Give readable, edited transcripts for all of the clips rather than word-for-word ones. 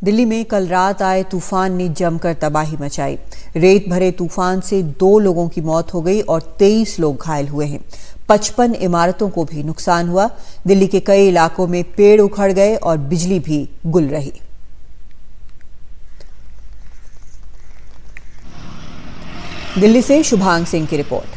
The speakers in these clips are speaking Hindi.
दिल्ली में कल रात आए तूफान ने जमकर तबाही मचाई। रेत भरे तूफान से 2 लोगों की मौत हो गई और 23 लोग घायल हुए हैं। 55 इमारतों को भी नुकसान हुआ। दिल्ली के कई इलाकों में पेड़ उखड़ गए और बिजली भी गुल रही। दिल्ली से शुभांग सिंह की रिपोर्ट।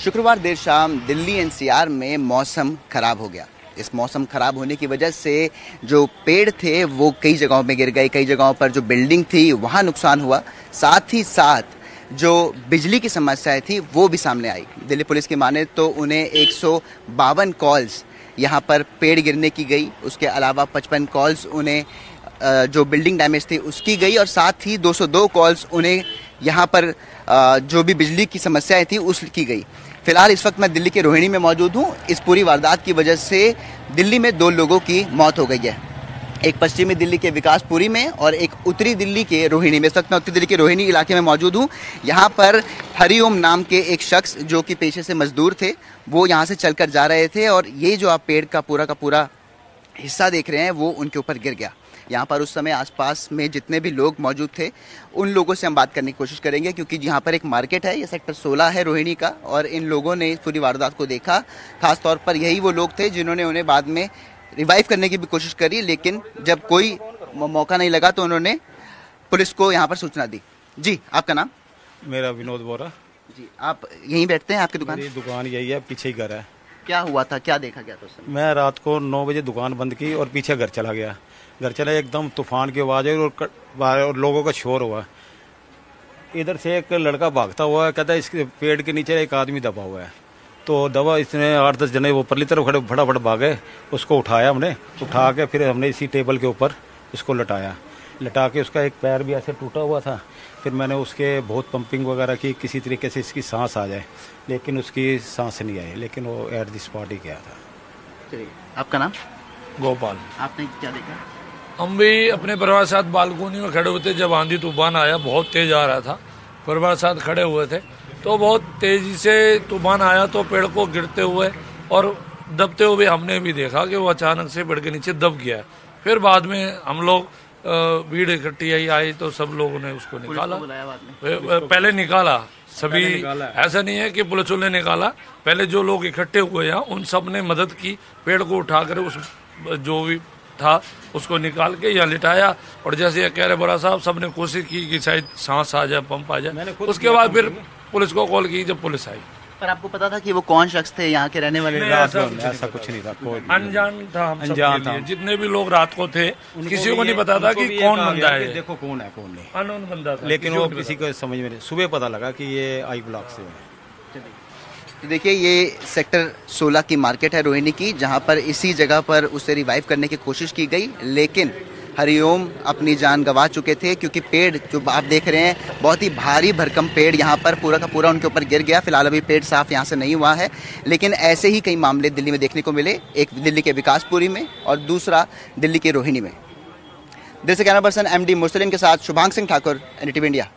शुक्रवार देर शाम दिल्ली एनसीआर में मौसम खराब हो गया। इस मौसम खराब होने की वजह से जो पेड़ थे वो कई जगहों में गिर गए, कई जगहों पर जो बिल्डिंग थी वहाँ नुकसान हुआ। साथ ही साथ जो बिजली की समस्याएं थी वो भी सामने आई। दिल्ली पुलिस की माने तो उन्हें 152 कॉल्स यहाँ पर पेड़ गिरने की गई। उसके अलावा 55 कॉल्स उन्हें जो बिल्डिंग डैमेज थी उसकी गई और साथ ही 202 कॉल्स उन्हें यहाँ पर जो भी बिजली की समस्याएं थी उसकी गई। फिलहाल इस वक्त मैं दिल्ली के रोहिणी में मौजूद हूँ। इस पूरी वारदात की वजह से दिल्ली में 2 लोगों की मौत हो गई है। एक पश्चिमी दिल्ली के विकासपुरी में और एक उत्तरी दिल्ली के रोहिणी में। इस वक्त मैं उत्तरी दिल्ली के रोहिणी इलाके में मौजूद हूँ। यहाँ पर हरिओम नाम के एक शख्स जो कि पेशे से मजदूर थे, वो यहाँ से चलकर जा रहे थे और ये जो आप पेड़ का पूरा हिस्सा देख रहे हैं वो उनके ऊपर गिर गया। यहाँ पर उस समय आसपास में जितने भी लोग मौजूद थे उन लोगों से हम बात करने की कोशिश करेंगे, क्योंकि यहाँ पर एक मार्केट है, ये सेक्टर 16 है रोहिणी का, और इन लोगों ने पूरी वारदात को देखा। खास तौर पर यही वो लोग थे जिन्होंने उन्हें बाद में रिवाइव करने की भी कोशिश करी, लेकिन जब कोई मौका नहीं लगा तो उन्होंने पुलिस को यहाँ पर सूचना दी। जी, आपका नाम? मेरा विनोद बोरा। जी, आप यहीं बैठते हैं? आपकी दुकान? मेरी दुकान यही है, पीछे ही घर है। क्या हुआ था, क्या देखा गया था उस समय? मैं रात को 9 बजे दुकान बंद की और पीछे घर चला गया। घर चला, एकदम तूफान की आवाज़ है और लोगों का शोर हुआ। इधर से एक लड़का भागता हुआ कहता है इसके पेड़ के नीचे एक आदमी दबा हुआ है। तो दबा, इसने 8-10 जने वो परली तरफ खड़े फटाफट भागे, उसको उठाया हमने। उठा के फिर हमने इसी टेबल के ऊपर इसको लटा के उसका एक पैर भी ऐसे टूटा हुआ था। फिर मैंने उसके बहुत पंपिंग वगैरह की, किसी तरीके से इसकी सांस आ जाए, लेकिन उसकी सांस नहीं आई, लेकिन वो एट द स्पॉट ही गया था। चलिए, आपका नाम? गोपाल। आपने क्या देखा? हम भी अपने परिवार के साथ बालकोनी में खड़े हुए थे जब आंधी तूफान आया, बहुत तेज आ रहा था। परिवार के साथ खड़े हुए थे तो बहुत तेजी से तूफान आया तो पेड़ को गिरते हुए और दबते हुए हमने भी देखा कि वो अचानक से पेड़ के नीचे दब गया। फिर बाद में हम लोग भीड़ इकट्ठी आई तो सब लोगों ने उसको निकाला। पहले निकाला सभी, ऐसा नहीं है कि पुलिस ने निकाला, पहले जो लोग इकट्ठे हुए हैं उन सब ने मदद की। पेड़ को उठाकर उस जो भी था उसको निकाल के यहाँ लिटाया और जैसे ये कह रहे बोरा साहब, सब ने कोशिश की कि शायद सांस आ जाए, पंप आ जाए। उसके बाद फिर पुलिस को कॉल की जब पुलिस आई। पर आपको पता था कि वो कौन शख्स थे यहाँ के रहने वाले? ऐसा कुछ नहीं था, कोई अनजान था। हम अनजान था, जितने भी लोग रात को थे किसी को नहीं पता था कि कौन बंदा है। देखो कौन है कौन नहीं, अननोन बंदा था, लेकिन वो किसी को समझ में नहीं। सुबह पता लगा कि ये आई ब्लॉक से है। तो देखिए, ये सेक्टर 16 की मार्केट है रोहिणी की, जहाँ पर इसी जगह पर उसे रिवाइव करने की कोशिश की गई, लेकिन हरिओम अपनी जान गंवा चुके थे, क्योंकि पेड़ जो आप देख रहे हैं बहुत ही भारी भरकम पेड़ यहाँ पर पूरा का पूरा उनके ऊपर गिर गया। फिलहाल अभी पेड़ साफ यहाँ से नहीं हुआ है, लेकिन ऐसे ही कई मामले दिल्ली में देखने को मिले। एक दिल्ली के विकासपुरी में और दूसरा दिल्ली के रोहिणी में। दिल्ली से कैमरा पर्सन MD मुरसलीम के साथ शुभांग सिंह ठाकुर, NDTV इंडिया।